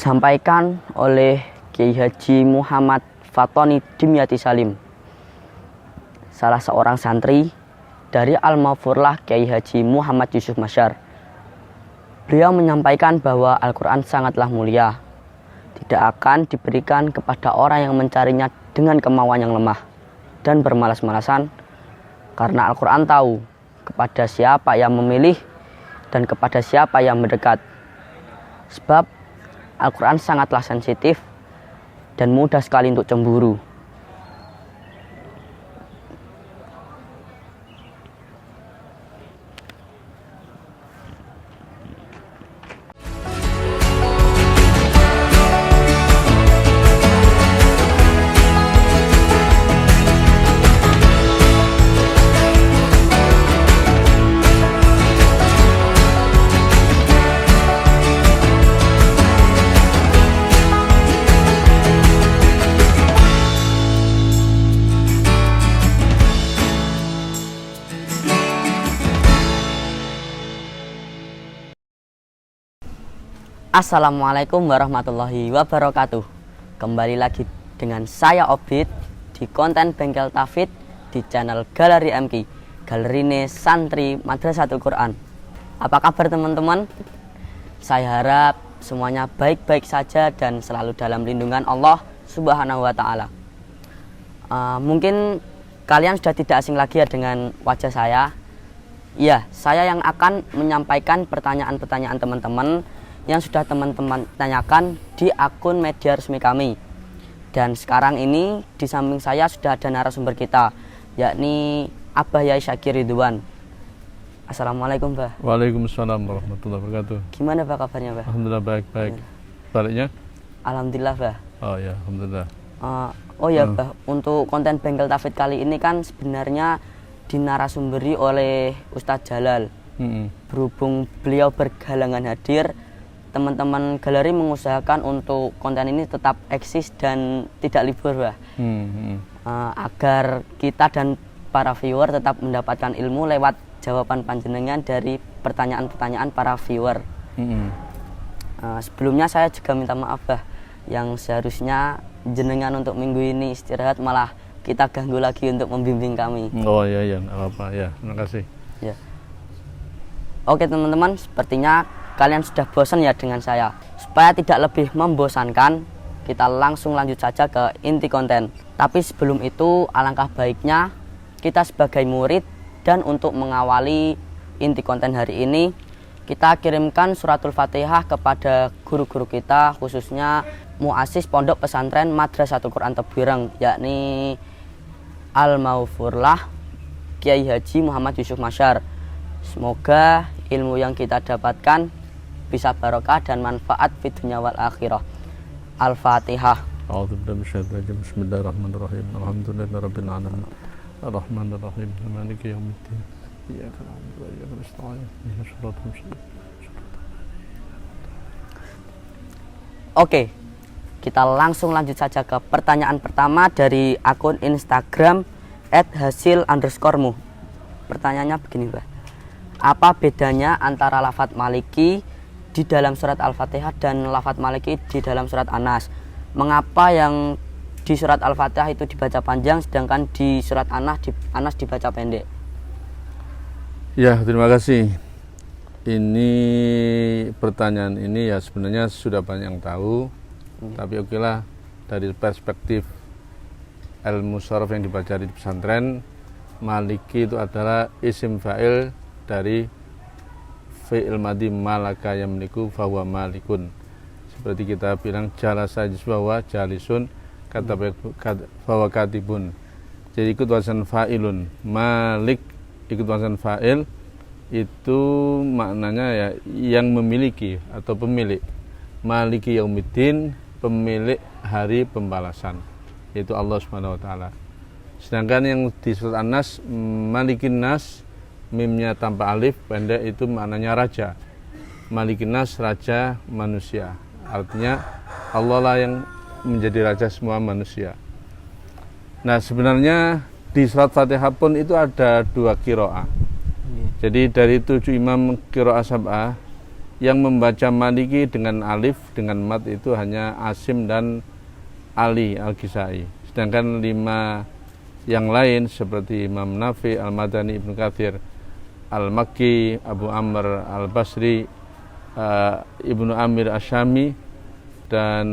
disampaikan oleh Kiai Haji Muhammad Fatoni Dimyati Salim, salah seorang santri dari Al-Maghfurlah Kiai Haji Muhammad Yusuf Masyar. Beliau menyampaikan bahwa Al-Quran sangatlah mulia, tidak akan diberikan kepada orang yang mencarinya dengan kemauan yang lemah dan bermalas-malasan, karena Al-Quran tahu kepada siapa yang memilih dan kepada siapa yang mendekat. Sebab Al-Quran sangatlah sensitif dan mudah sekali untuk cemburu. Assalamualaikum warahmatullahi wabarakatuh. Kembali lagi dengan saya Obid di konten Bengkel Tafid di channel Galeri MK, Galerine Santri Madrasatul Quran. Apa kabar teman-teman? Saya harap semuanya baik-baik saja dan selalu dalam lindungan Allah Subhanahu wa Ta'ala. Mungkin kalian sudah tidak asing lagi ya dengan wajah saya. Iya, saya yang akan menyampaikan pertanyaan-pertanyaan teman-teman yang sudah teman-teman tanyakan di akun media resmi kami. Dan sekarang ini di samping saya sudah ada narasumber kita, yakni Abah Yai Syakir Ridwan. Assalamualaikum, Bah. Waalaikumsalam warahmatullahi wabarakatuh. Gimana Bah kabarnya, Bah? Alhamdulillah baik-baik. Baliknya? Alhamdulillah, Bah. Oh ya, alhamdulillah. Bah, untuk konten Bengkel Tafid kali ini kan sebenarnya dinarasumberi oleh Ustadz Jalal. Berhubung beliau berhalangan hadir, teman-teman galeri mengusahakan untuk konten ini tetap eksis dan tidak libur, Bah. Agar kita dan para viewer tetap mendapatkan ilmu lewat jawaban panjenengan dari pertanyaan-pertanyaan para viewer. Sebelumnya saya juga minta maaf, Bah, yang seharusnya jenengan untuk minggu ini istirahat malah kita ganggu lagi untuk membimbing kami. Oh iya, nggak apa-apa ya. Terima kasih. Ya. Oke teman-teman, sepertinya kalian sudah bosan ya dengan saya. Supaya tidak lebih membosankan, kita langsung lanjut saja ke inti konten. Tapi sebelum itu, alangkah baiknya kita sebagai murid dan untuk mengawali inti konten hari ini, kita kirimkan suratul Fatihah kepada guru-guru kita, khususnya muassis Pondok Pesantren Madrasatul Quran Tebireng, yakni Al-Maghfurlah Kiai Haji Muhammad Yusuf Masyar. Semoga ilmu yang kita dapatkan bisa barokah dan manfaat di dunia wal akhirah. Al-Fatihah. Bismillahirrahmanirrahim. Alhamdulillahirabbil alamin. Arrahmanirrahim. Maliki yaumiddin. Iyyaka na'budu wa iyyaka nasta'in. Ihdinas siratal mustaqim. Oke. Kita langsung lanjut saja ke pertanyaan pertama dari akun Instagram @hasil_mu. Pertanyaannya begini, Mbak. Apa bedanya antara lafadz Maliki di dalam surat Al-Fatihah dan lafadz Maliki di dalam surat An-Nas? Mengapa yang di surat Al-Fatihah itu dibaca panjang sedangkan di surat An-Nas dibaca pendek? Ya, terima kasih. Ini pertanyaan ini ya sebenarnya sudah banyak yang tahu. Tapi okelah, dari perspektif ilmu sharaf yang dibaca di pesantren, Maliki itu adalah isim fa'il dari fi'il madhi malaka yamliku fahuwa malikun. Seperti kita bilang jalasa bahwa jalisun kata bahwa katibun. Jadi ikut wazan fa'ilun. Malik ikut wazan fa'il itu maknanya ya yang memiliki atau pemilik. Maliki yaumiddin, pemilik hari pembalasan, yaitu Allah Subhanahu wa Ta'ala. Sedangkan yang di surat An-Nas, Malikin Nas, mimnya tanpa alif pendek, itu maknanya raja. Malikin Nas, raja manusia. Artinya Allah lah yang menjadi raja semua manusia. Nah, sebenarnya di surat Fatihah pun itu ada dua qiraah. Jadi dari 7 imam qiraah sab'ah, Yang membaca Maliki dengan alif dengan mat itu hanya Asim dan Ali Al-Kisai. Sedangkan 5 yang lain seperti Imam Nafi, Al-Madani, Ibnu Katsir, Al-Makki, Abu Amr Al-Basri, Ibnu Amir Asyami, dan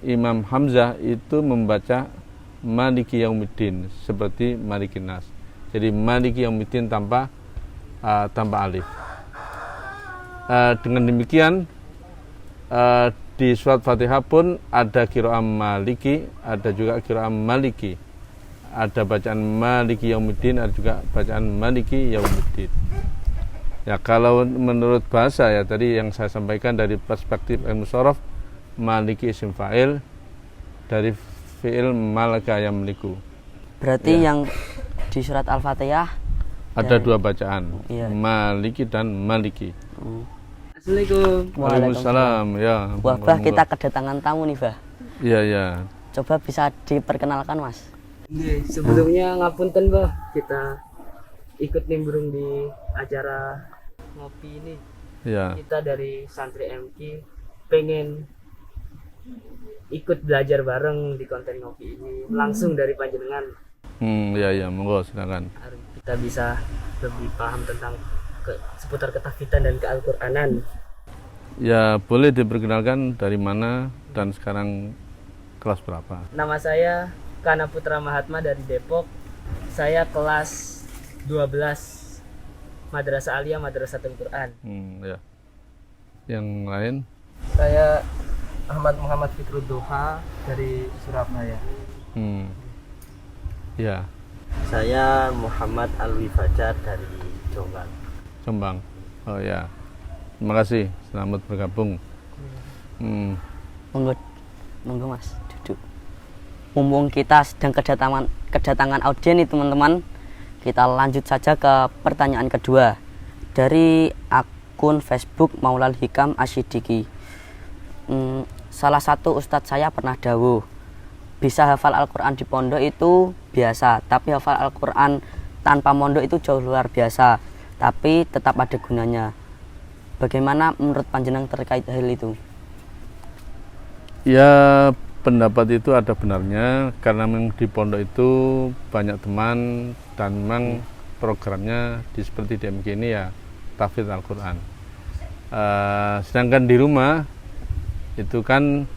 Imam Hamzah itu membaca Maliki Yaumiddin seperti Malikin Nas. Jadi Maliki Yaumiddin tanpa alif. Dengan demikian di surat Fatihah pun ada qiraah Maliki, ada juga qiraah Maliki. Ada bacaan Maliki Yaumiddin, ada juga bacaan Maliki Yaumiddin. Ya, kalau menurut bahasa ya tadi yang saya sampaikan dari perspektif ilmu shorof, Maliki isim fa'il dari fi'il malaka yamliku. Berarti yang di surat Al-Fatihah ada 2 bacaan, iya. Maliki dan Maliki. Assalamualaikum. Waalaikumsalam. Ya. Wah, Bah, kita kedatangan tamu nih, Bah. Iya, ya. Coba bisa diperkenalkan, Mas. Sebelumnya ngapunten, Bah, kita ikut nimbrung di acara ngopi ini. Ya. Kita dari santri MQ pengen ikut belajar bareng di konten ngopi ini langsung dari panjenengan. Ya, monggo silakan. Kita bisa lebih paham tentang seputar ketafitan dan keal-Qur'anan. Ya, boleh diperkenalkan dari mana dan sekarang kelas berapa? Nama saya Kana Putra Mahatma dari Depok. Saya kelas 12 Madrasah Aliyah Madrasatul Quran. Ya. Yang lain? Saya Ahmad Muhammad Fitrud Duha dari Surabaya. Ya. Saya Muhammad Alwi Fajar dari Jombang. Jombang. Oh ya. Terima kasih. Selamat bergabung. Monggo Mas, duduk. Mumpung kita sedang kedatangan audien nih teman-teman, kita lanjut saja ke pertanyaan kedua dari akun Facebook Maulal Hikam Asyidiki. Salah satu ustadz saya pernah dawuh, bisa hafal Al-Quran di pondok itu biasa, tapi hafal Al-Quran tanpa pondok itu jauh luar biasa, tapi tetap ada gunanya. Bagaimana menurut panjenengan terkait hal itu? Ya, pendapat itu ada benarnya karena memang di pondok itu banyak teman dan memang programnya seperti di MK ini ya tahfidz Al-Quran. Sedangkan di rumah itu kan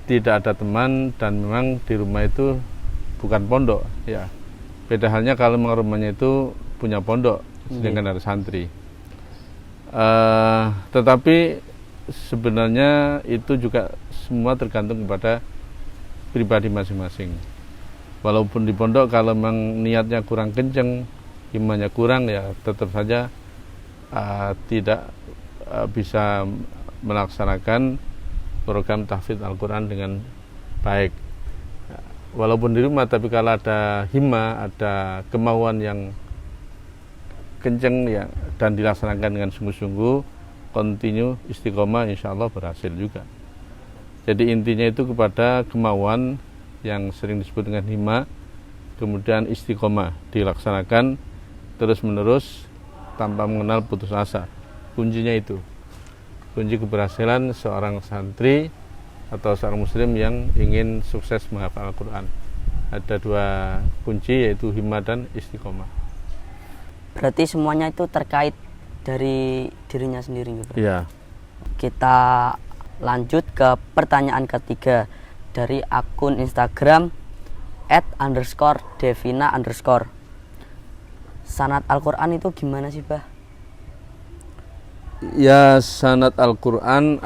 tidak ada teman dan memang di rumah itu bukan pondok ya. Beda halnya kalau memang rumahnya itu punya pondok sedangkan ada santri. Tetapi sebenarnya itu juga semua tergantung kepada pribadi masing-masing. Walaupun di pondok kalau memang niatnya kurang kenceng, imannya kurang ya tetap saja tidak bisa melaksanakan program tahfidz Al-Quran dengan baik. Walaupun di rumah, tapi kalau ada himma, ada kemauan yang kenceng ya dan dilaksanakan dengan sungguh-sungguh, kontinu, istiqomah, insya Allah berhasil juga. Jadi intinya itu kepada kemauan yang sering disebut dengan himma, kemudian istiqomah dilaksanakan terus-menerus tanpa mengenal putus asa. Kuncinya itu, kunci keberhasilan seorang santri atau seorang muslim yang ingin sukses menghafal Al-Quran. Ada 2 kunci, yaitu himma dan istiqomah. Berarti semuanya itu terkait dari dirinya sendiri gitu. Iya. Kita lanjut ke pertanyaan ketiga dari akun Instagram @_devina_. Sanad Al-Quran itu gimana sih, Bah? Ya, sanad Al-Quran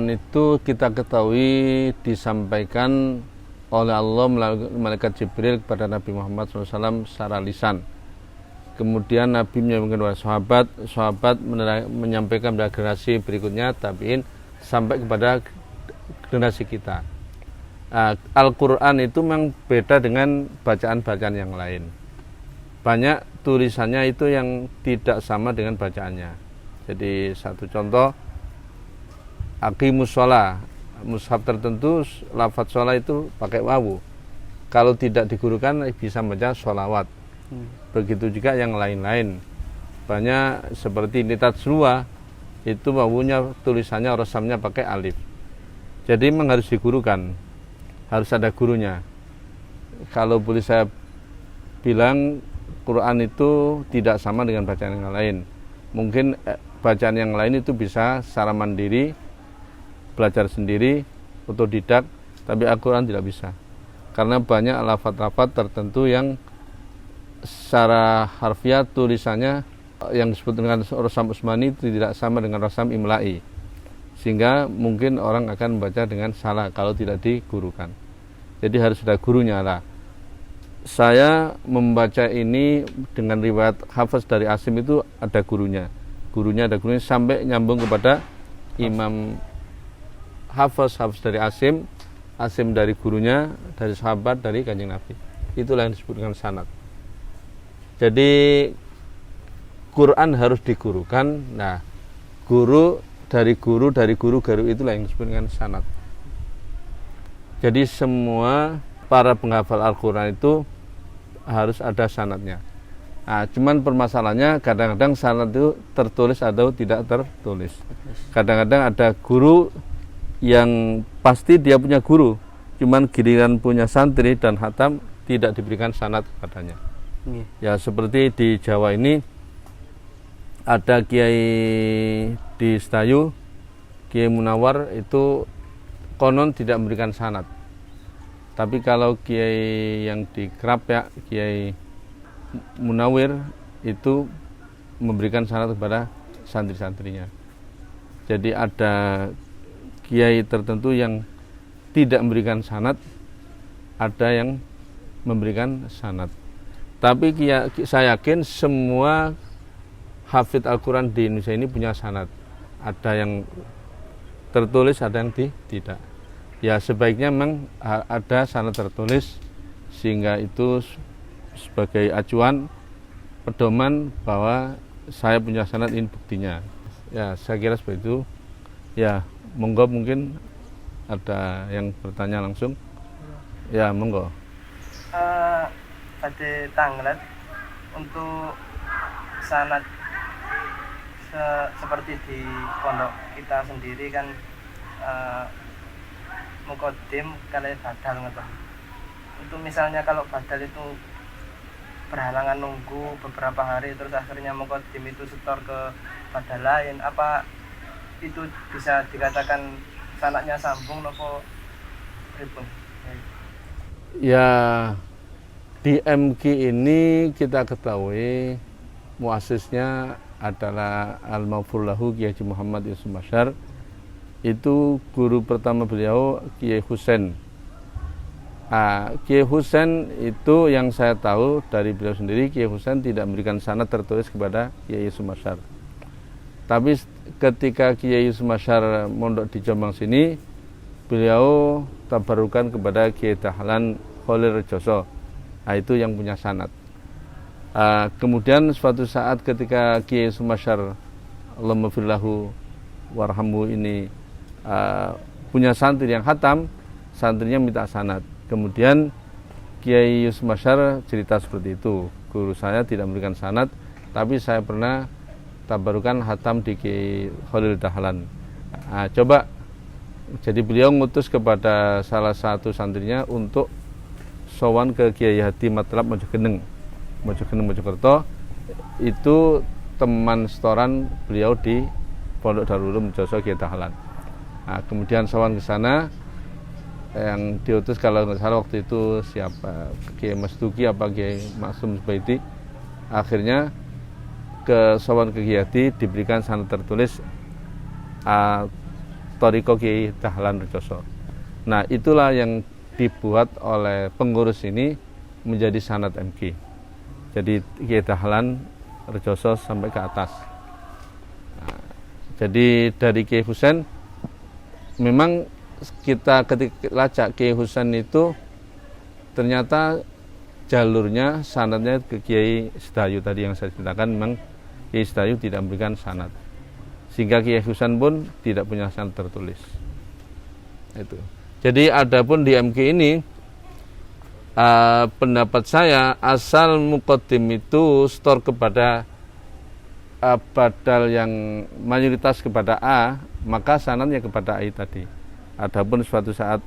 itu kita ketahui disampaikan oleh Allah melalui malaikat Jibril kepada Nabi Muhammad SAW secara lisan. Kemudian Nabi menyampaikan kepada sahabat menyampaikan kepada generasi berikutnya, tabiin, sampai kepada generasi kita. Al-Quran itu memang beda dengan bacaan-bacaan yang lain. Banyak tulisannya itu yang tidak sama dengan bacaannya. Jadi satu contoh, aqimus sholah, mushaf tertentu lafadz sholah itu pakai wawu. Kalau tidak digurukan bisa baca sholawat. Begitu juga yang lain-lain. Banyak seperti nitat surah itu wawunya tulisannya rosamnya pakai alif. Jadi memang harus digurukan, harus ada gurunya. Kalau boleh saya bilang, Quran itu tidak sama dengan bacaan yang lain. Mungkin bacaan yang lain itu bisa secara mandiri, belajar sendiri, otodidak, tapi Al-Quran tidak bisa. Karena banyak lafaz-lafaz tertentu yang secara harfiah tulisannya yang disebut dengan Rosam Usmani tidak sama dengan Rosam Imla'i. Sehingga mungkin orang akan membaca dengan salah kalau tidak digurukan. Jadi harus ada gurunya lah. Saya membaca ini dengan riwayat Hafiz dari Asim itu ada gurunya. Gurunya ada gurunya sampai nyambung kepada Imam Hafiz dari Asim, Asim dari gurunya, dari sahabat, dari Kanjeng Nabi. Itulah yang disebut dengan sanad. Jadi Quran harus digurukan. Nah, guru dari guru itulah yang disebut dengan sanad. Jadi semua para penghafal Al-Quran itu harus ada sanadnya. Nah, cuman permasalahannya kadang-kadang sanad itu tertulis atau tidak tertulis. Kadang-kadang ada guru yang pasti dia punya guru, cuman giliran punya santri dan khatam tidak diberikan sanad kepadanya. Ya seperti di Jawa ini ada Kiai di Setayu, Kiai Munawar itu konon tidak memberikan sanad. Tapi kalau Kiai yang di Kerap ya, Kiai Munawir itu memberikan sanad kepada santri-santrinya. Jadi ada Kiai tertentu yang tidak memberikan sanad, ada yang memberikan sanad. Tapi saya yakin semua hafid Al-Quran di Indonesia ini punya sanad. Ada yang tertulis, ada yang tidak. Ya sebaiknya memang ada sanad tertulis, sehingga itu sebagai acuan pedoman bahwa saya punya sanad, ini buktinya. Ya saya kira seperti itu. Ya monggo, mungkin ada yang bertanya langsung. Ya monggo. Pada tanglet untuk sanad seperti di pondok kita sendiri kan mukodim kali badal gitu. Untuk misalnya kalau badal itu berhalangan nunggu beberapa hari terus akhirnya mukodim itu setor ke badal lain, apa itu bisa dikatakan sanadnya sambung nopo pripun? Ya di MQ ini kita ketahui muasisnya adalah Al-Maghfurlahu Kiai Haji Muhammad Yusuf Masyar. Itu guru pertama beliau Kiai Husain. Kiai Husain itu yang saya tahu dari beliau sendiri, Kiai Husain tidak memberikan sanad tertulis kepada Kiai Yusuf Masyar. Tapi ketika Kiai Yusuf Masyar mondok di Jombang sini, beliau tabarukan kepada Kiai Dahlan Khalil Rejoso. Itu yang punya sanad. Kemudian suatu saat ketika Kiai Yusuf Masyar Allahumma firlahu warhamhu ini punya santri yang khatam, santrinya minta sanad. Kemudian Kiai Yusuf Masyar cerita seperti itu, guru saya tidak memberikan sanad, tapi saya pernah tabarukan khatam di Kiai Khalil Dahlan. Coba, jadi beliau ngutus kepada salah satu santrinya untuk sowan ke Kiai Hadi Matlab Mojokerto. Itu teman setoran beliau di Pondok Darul Ulum Joso Kiai Dahlan. Kemudian sowan ke sana, yang diutus kalau nggak salah waktu itu siapa, Kiai Mas Duki apa Kiai Maksum Zubaidi. Akhirnya ke sowan ke Kiai Hadi diberikan sanad tertulis Toriko Kiai Dahlan Rejoso. Nah itulah yang dibuat oleh pengurus ini menjadi sanad MQ. Jadi Kiai Dahlan Rejoso sampai ke atas. Jadi dari Kiai Husain, memang kita ketika lacak Kiai Husain itu ternyata jalurnya sanadnya ke Kiai Sedayu tadi yang saya ceritakan, memang Kiai Sedayu tidak memberikan sanad, sehingga Kiai Husain pun tidak punya sanad tertulis. Itu. Jadi adapun di MQ ini pendapat saya asal muqaddim itu setor kepada badal yang mayoritas kepada A, maka sanadnya kepada A tadi. Adapun suatu saat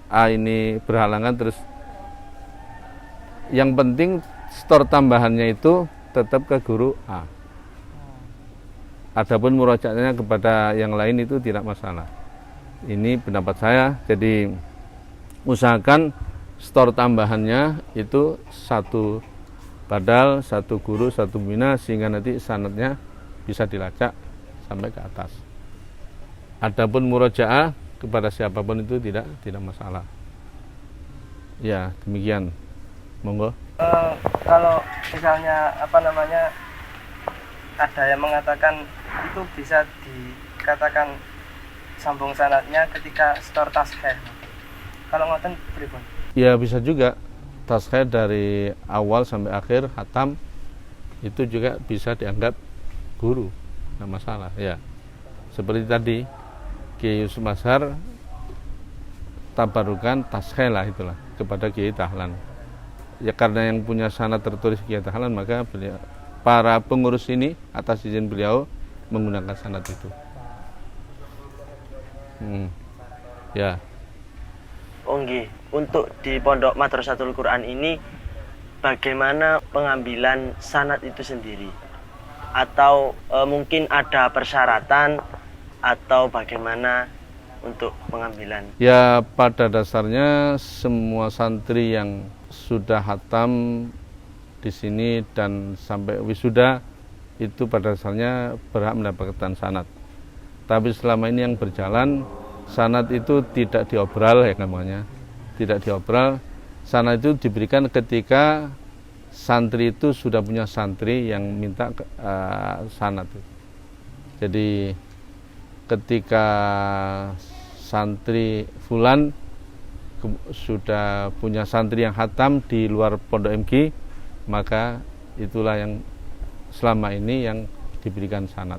A ini berhalangan, terus yang penting store tambahannya itu tetap ke guru A. Adapun murojaatnya kepada yang lain itu tidak masalah. Ini pendapat saya. Jadi usahakan store tambahannya itu satu badal, satu guru, satu bina, sehingga nanti sanadnya bisa dilacak sampai ke atas. Adapun murojaah kepada siapapun itu tidak masalah. Ya, demikian. Monggo. Kalau misalnya ada yang mengatakan itu bisa dikatakan sambung sanadnya ketika store tasheh. Kalau ngoten pripun? Ya bisa juga tasheh dari awal sampai akhir hatam itu juga bisa dianggap guru, nggak masalah ya. Seperti tadi Kiai Yusuf Mazhar tabarukan tasheh lah itulah kepada Kiai Dahlan. Ya karena yang punya sanad tertulis Kiai Dahlan, maka beliau, para pengurus ini atas izin beliau menggunakan sanad itu. Ya. Onggi, untuk di Pondok Madrasatul Quran ini bagaimana pengambilan sanad itu sendiri? Atau mungkin ada persyaratan atau bagaimana untuk pengambilan? Ya pada dasarnya semua santri yang sudah hatam di sini dan sampai wisuda itu pada dasarnya berhak mendapatkan sanad. Tapi selama ini yang berjalan sanad itu tidak diobral ya namanya. Tidak diobral. Sanad itu diberikan ketika santri itu sudah punya santri yang minta sanad. Jadi ketika santri fulan sudah punya santri yang hatam di luar pondok MG, maka itulah yang selama ini yang diberikan sanad.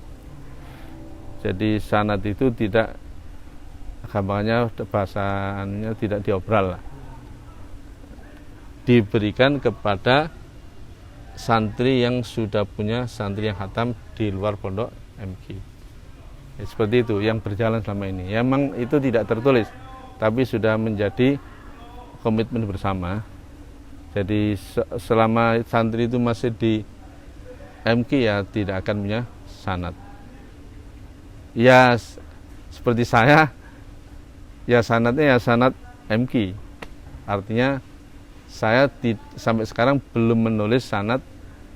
Jadi sanad itu tidak, gampangnya bahasanya tidak diobral lah. Diberikan kepada santri yang sudah punya santri yang hatam di luar pondok MG. Ya, seperti itu yang berjalan selama ini. Ya, memang itu tidak tertulis, tapi sudah menjadi komitmen bersama. Jadi selama santri itu masih di MG ya tidak akan punya sanad. Ya seperti saya, ya sanadnya ya sanad MG. Artinya saya sampai sekarang belum menulis sanad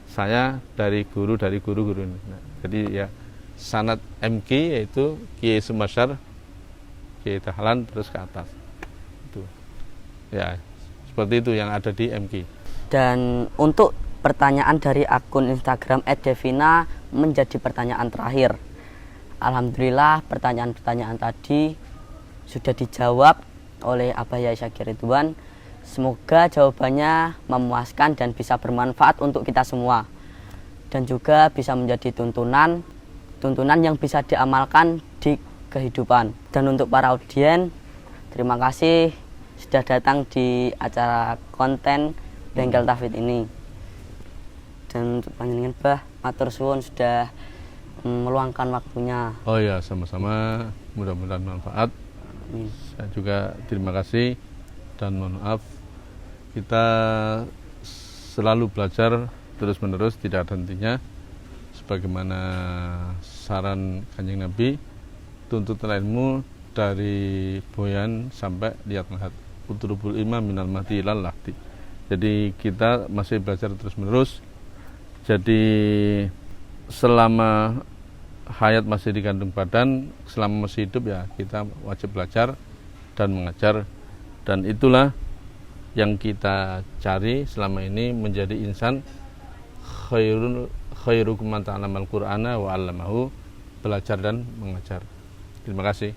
saya dari guru. Nah, jadi ya sanad MG yaitu Kiai Sumasyar, Kiai Dahlan terus ke atas. Itu. Ya, seperti itu yang ada di MG. Dan untuk pertanyaan dari akun Instagram @devina menjadi pertanyaan terakhir. Alhamdulillah pertanyaan-pertanyaan tadi sudah dijawab oleh Abah Yai Syakir Ridwan. Semoga jawabannya memuaskan dan bisa bermanfaat untuk kita semua. Dan juga bisa menjadi tuntunan yang bisa diamalkan di kehidupan. Dan untuk para audien, terima kasih sudah datang di acara konten Bengkel Tahfidz ini. Dan untuk panjenengan Bah, matur suwun sudah meluangkan waktunya. Oh ya, sama-sama, mudah-mudahan manfaat. Saya juga terima kasih dan mohon maaf, kita selalu belajar terus-menerus, tidak ada hentinya. Sebagaimana saran Kanjeng Nabi, tuntutan ilmu dari boyan sampai lihat lahat. Utrubul ilma minal mahdi ilal lahdi. Jadi kita masih belajar terus-menerus. Jadi selama hayat masih di kandung badan, selama masih hidup ya kita wajib belajar dan mengajar. Dan itulah yang kita cari selama ini, menjadi insan khairukum man ta'allamal Qur'ana wa 'allamahu, belajar dan mengajar. Terima kasih.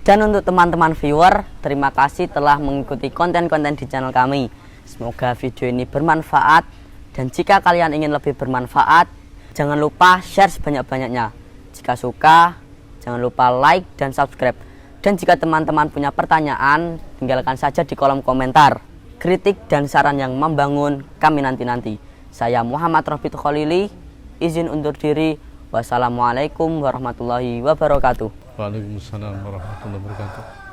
Dan untuk teman-teman viewer, terima kasih telah mengikuti konten-konten di channel kami. Semoga video ini bermanfaat, dan jika kalian ingin lebih bermanfaat, jangan lupa share sebanyak-banyaknya. Jika suka, jangan lupa like dan subscribe. Dan jika teman-teman punya pertanyaan, tinggalkan saja di kolom komentar. Kritik dan saran yang membangun kami nanti-nanti. Saya Muhammad Rofiq Khalili, izin undur diri. Wassalamualaikum warahmatullahi wabarakatuh. Waalaikumsalam warahmatullahi wabarakatuh.